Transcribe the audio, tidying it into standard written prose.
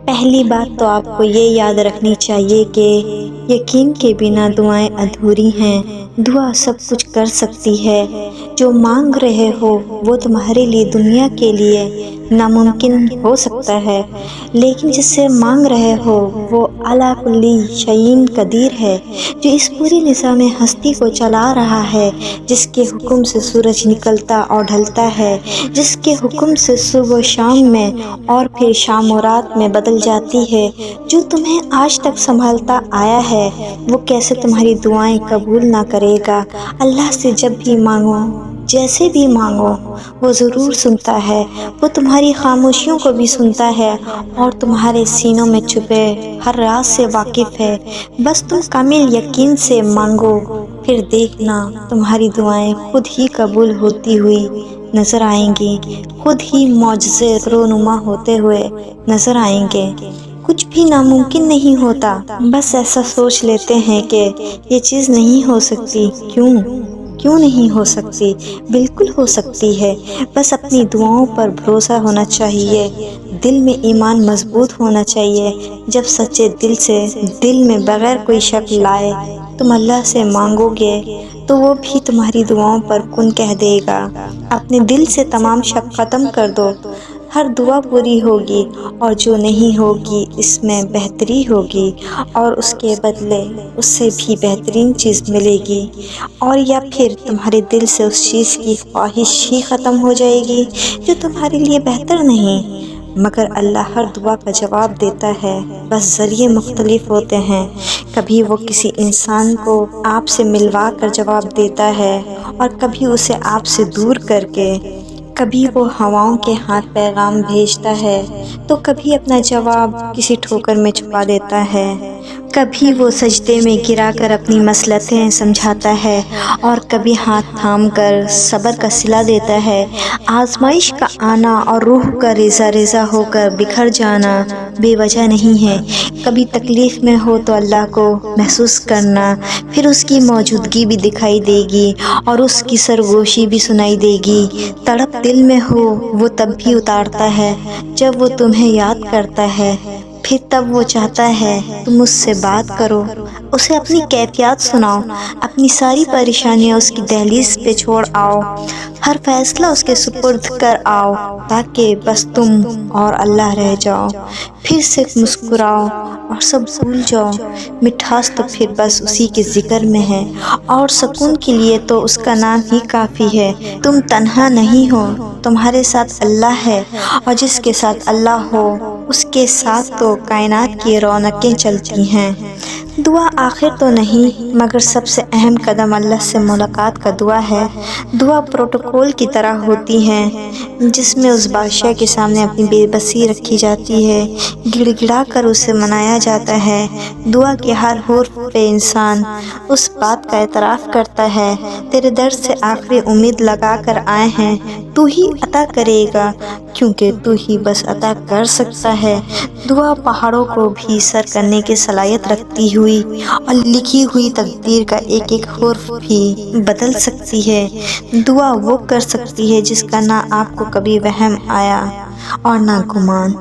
پہلی بات تو آپ کو یہ یاد رکھنی چاہیے کہ یقین کے بنا دعائیں ادھوری ہیں۔ دعا سب کچھ کر سکتی ہے۔ جو مانگ رہے ہو وہ تمہارے لیے دنیا کے لیے ناممکن ہو سکتا ہے، لیکن جس سے مانگ رہے ہو وہ اعلیٰ کلی شیء قدیر ہے، جو اس پوری نظام ہستی کو چلا رہا ہے، جس کے حکم سے سورج نکلتا اور ڈھلتا ہے، جس کے حکم سے صبح و شام میں اور پھر شام و رات میں بدل جاتی ہے، جو تمہیں آج تک سنبھالتا آیا ہے، وہ کیسے تمہاری دعائیں قبول نہ کرے گا؟ اللہ سے جب بھی مانگو، جیسے بھی مانگو، وہ ضرور سنتا ہے۔ وہ تمہاری خاموشیوں کو بھی سنتا ہے اور تمہارے سینوں میں چھپے ہر راز سے واقف ہے۔ بس تم کامل یقین سے مانگو، پھر دیکھنا تمہاری دعائیں خود ہی قبول ہوتی ہوئی نظر آئیں گی، خود ہی معجزے رونما ہوتے ہوئے نظر آئیں گے۔ کچھ بھی ناممکن نہیں ہوتا، بس ایسا سوچ لیتے ہیں کہ یہ چیز نہیں ہو سکتی۔ کیوں نہیں ہو سکتی؟ بالکل ہو سکتی ہے، بس اپنی دعاؤں پر بھروسہ ہونا چاہیے، دل میں ایمان مضبوط ہونا چاہیے۔ جب سچے دل سے، دل میں بغیر کوئی شک لائے تم اللہ سے مانگو گے تو وہ بھی تمہاری دعاؤں پر کن کہہ دے گا۔ اپنے دل سے تمام شک ختم کر دو، ہر دعا پوری ہوگی، اور جو نہیں ہوگی اس میں بہتری ہوگی، اور اس کے بدلے اس سے بھی بہترین چیز ملے گی، اور یا پھر تمہارے دل سے اس چیز کی خواہش ہی ختم ہو جائے گی جو تمہارے لیے بہتر نہیں۔ مگر اللہ ہر دعا کا جواب دیتا ہے، بس ذریعے مختلف ہوتے ہیں۔ کبھی وہ کسی انسان کو آپ سے ملوا کر جواب دیتا ہے اور کبھی اسے آپ سے دور کر کے، کبھی وہ ہواؤں کے ہاتھ پیغام بھیجتا ہے تو کبھی اپنا جواب کسی ٹھوکر میں چھپا دیتا ہے، کبھی وہ سجدے میں گرا کر اپنی مصلحتیں سمجھاتا ہے اور کبھی ہاتھ تھام کر صبر کا صلہ دیتا ہے۔ آزمائش کا آنا اور روح کا ریزہ ریزہ ہو کر بکھر جانا بے وجہ نہیں ہے۔ کبھی تکلیف میں ہو تو اللہ کو محسوس کرنا، پھر اس کی موجودگی بھی دکھائی دے گی اور اس کی سرگوشی بھی سنائی دے گی۔ تڑپ دل میں ہو وہ تب بھی اتارتا ہے جب وہ تمہیں یاد کرتا ہے، پھر تب وہ چاہتا ہے تم اس سے بات کرو، اسے اپنی کیفیات سناؤ، اپنی ساری پریشانیاں اس کی دہلیز پہ چھوڑ آؤ، ہر فیصلہ اس کے سپرد کر آؤ، تاکہ بس تم اور اللہ رہ جاؤ۔ پھر سے مسکراؤ اور سب بھول جاؤ۔ مٹھاس تو پھر بس اسی کے ذکر میں ہے، اور سکون کے لیے تو اس کا نام ہی کافی ہے۔ تم تنہا نہیں ہو، تمہارے ساتھ اللہ ہے، اور جس کے ساتھ اللہ ہو اس کے ساتھ تو کائنات کی رونقیں چلتی ہیں۔ دعا آخر تو نہیں، مگر سب سے اہم قدم اللہ سے ملاقات کا دعا ہے۔ دعا پروٹوکول کی طرح ہوتی ہے جس میں اس بادشاہ کے سامنے اپنی بے بسی رکھی جاتی ہے، گڑ گڑا کر اسے منایا جاتا ہے۔ دعا کے ہر حرف پہ انسان اس بات کا اعتراف کرتا ہے، تیرے در سے آخری امید لگا کر آئے ہیں، تو ہی عطا کرے گا، کیونکہ تو ہی بس عطا کر سکتا ہے۔ دعا پہاڑوں کو بھی سر کرنے کی صلاحیت رکھتی ہوئی اور لکھی ہوئی تقدیر کا ایک ایک حرف بھی بدل سکتی ہے۔ دعا وہ کر سکتی ہے جس کا نہ آپ کو کبھی وہم آیا اور نہ گمان۔